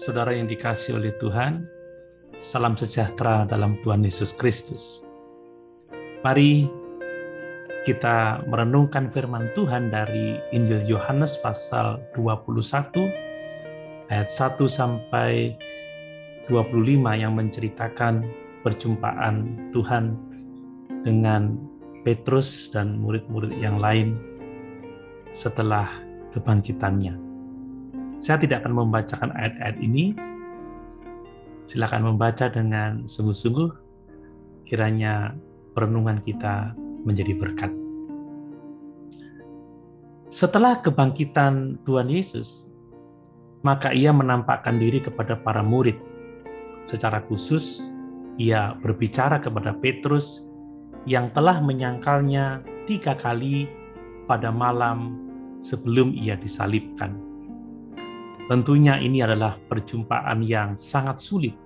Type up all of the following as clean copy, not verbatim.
saudara yang dikasihi oleh Tuhan, salam sejahtera dalam Tuhan Yesus Kristus. Mari kita merenungkan firman Tuhan dari Injil Yohanes pasal 21 ayat 1 sampai 25 yang menceritakan perjumpaan Tuhan dengan Petrus dan murid-murid yang lain setelah kebangkitannya. Saya tidak akan membacakan ayat-ayat ini. Silakan membaca dengan sungguh-sungguh. Kiranya perenungan kita menjadi berkat. Setelah kebangkitan Tuhan Yesus, maka ia menampakkan diri kepada para murid. Secara khusus, ia berbicara kepada Petrus yang telah menyangkalnya 3 kali pada malam sebelum ia disalibkan. Tentunya ini adalah perjumpaan yang sangat sulit,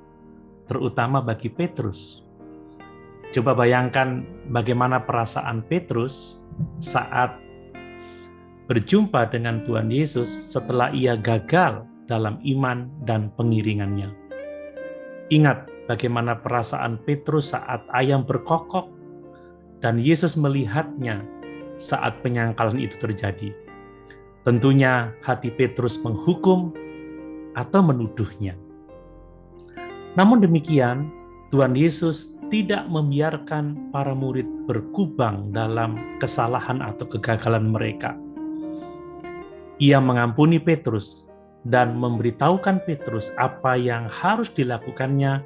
terutama bagi Petrus. Coba bayangkan bagaimana perasaan Petrus saat berjumpa dengan Tuhan Yesus setelah ia gagal dalam iman dan pengiringannya. Ingat bagaimana perasaan Petrus saat ayam berkokok dan Yesus melihatnya saat penyangkalan itu terjadi. Tentunya hati Petrus menghukum atau menuduhnya. Namun demikian, Tuhan Yesus tidak membiarkan para murid berkubang dalam kesalahan atau kegagalan mereka. Ia mengampuni Petrus dan memberitahukan Petrus apa yang harus dilakukannya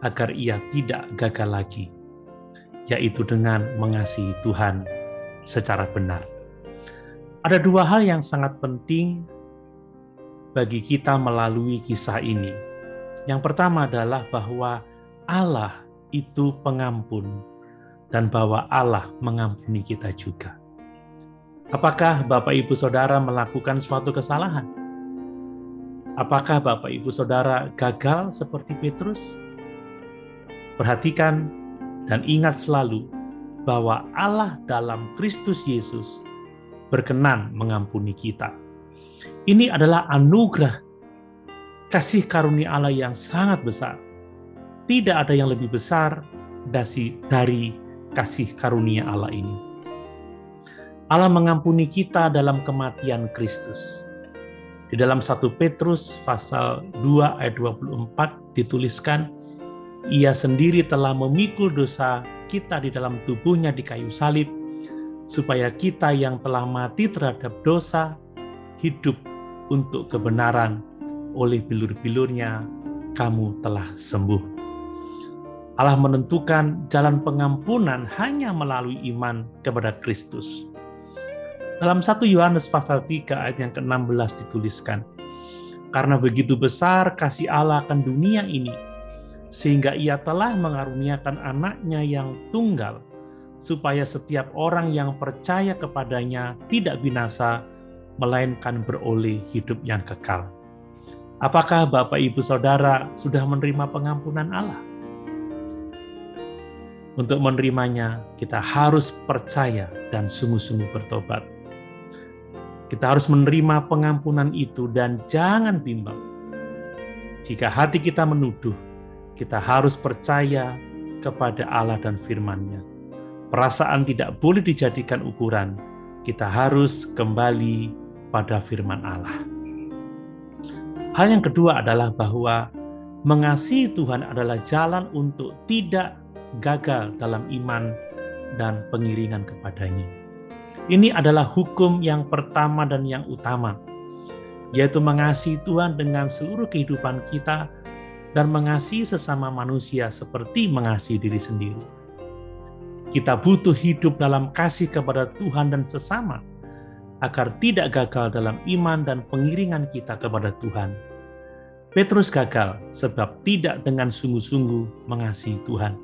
agar ia tidak gagal lagi, yaitu dengan mengasihi Tuhan secara benar. Ada 2 hal yang sangat penting bagi kita melalui kisah ini. Yang pertama adalah bahwa Allah itu pengampun dan bahwa Allah mengampuni kita juga. Apakah Bapak Ibu Saudara melakukan suatu kesalahan? Apakah Bapak Ibu Saudara gagal seperti Petrus? Perhatikan dan ingat selalu bahwa Allah dalam Kristus Yesus berkenan mengampuni kita. Ini adalah anugerah kasih karunia Allah yang sangat besar. Tidak ada yang lebih besar dari kasih karunia Allah ini. Allah mengampuni kita dalam kematian Kristus. Di dalam 1 Petrus pasal 2 ayat 24 dituliskan, ia sendiri telah memikul dosa kita di dalam tubuhnya di kayu salib, supaya kita yang telah mati terhadap dosa hidup untuk kebenaran. Oleh bilur-bilurnya kamu telah sembuh. Allah menentukan jalan pengampunan hanya melalui iman kepada Kristus. Dalam 1 Yohanes pasal 3 ayat yang ke-16 dituliskan, karena begitu besar kasih Allah akan dunia ini, sehingga ia telah mengaruniakan anaknya yang tunggal, supaya setiap orang yang percaya kepadanya tidak binasa, melainkan beroleh hidup yang kekal. Apakah Bapak Ibu Saudara sudah menerima pengampunan Allah? Untuk menerimanya, kita harus percaya dan sungguh-sungguh bertobat. Kita harus menerima pengampunan itu dan jangan bimbang. Jika hati kita menuduh, kita harus percaya kepada Allah dan firman-Nya. Perasaan tidak boleh dijadikan ukuran. Kita harus kembali pada firman Allah. Hal yang kedua adalah bahwa mengasihi Tuhan adalah jalan untuk tidak gagal dalam iman dan pengiringan kepadanya. Ini adalah hukum yang pertama dan yang utama, yaitu mengasihi Tuhan dengan seluruh kehidupan kita dan mengasihi sesama manusia seperti mengasihi diri sendiri. Kita butuh hidup dalam kasih kepada Tuhan dan sesama, agar tidak gagal dalam iman dan pengiringan kita kepada Tuhan. Petrus gagal sebab tidak dengan sungguh-sungguh mengasihi Tuhan.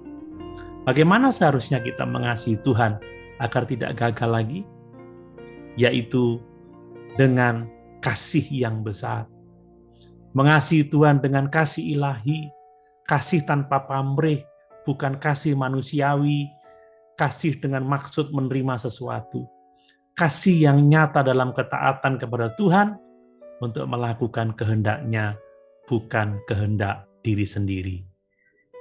Bagaimana seharusnya kita mengasihi Tuhan agar tidak gagal lagi? Yaitu dengan kasih yang besar. Mengasihi Tuhan dengan kasih ilahi, kasih tanpa pamrih, bukan kasih manusiawi, kasih dengan maksud menerima sesuatu. Kasih yang nyata dalam ketaatan kepada Tuhan untuk melakukan kehendak-Nya bukan kehendak diri sendiri.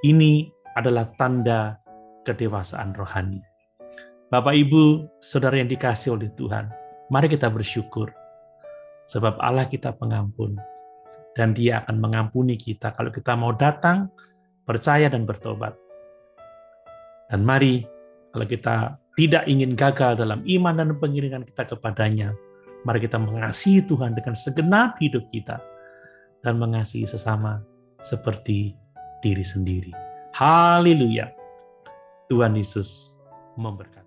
Ini adalah tanda kedewasaan rohani. Bapak, Ibu, Saudara yang dikasihi oleh Tuhan, mari kita bersyukur. Sebab Allah kita pengampun. Dan Dia akan mengampuni kita kalau kita mau datang, percaya dan bertobat. Dan mari, kalau kita tidak ingin gagal dalam iman dan pengiringan kita kepadanya, mari kita mengasihi Tuhan dengan segenap hidup kita dan mengasihi sesama seperti diri sendiri. Haleluya. Tuhan Yesus memberkati.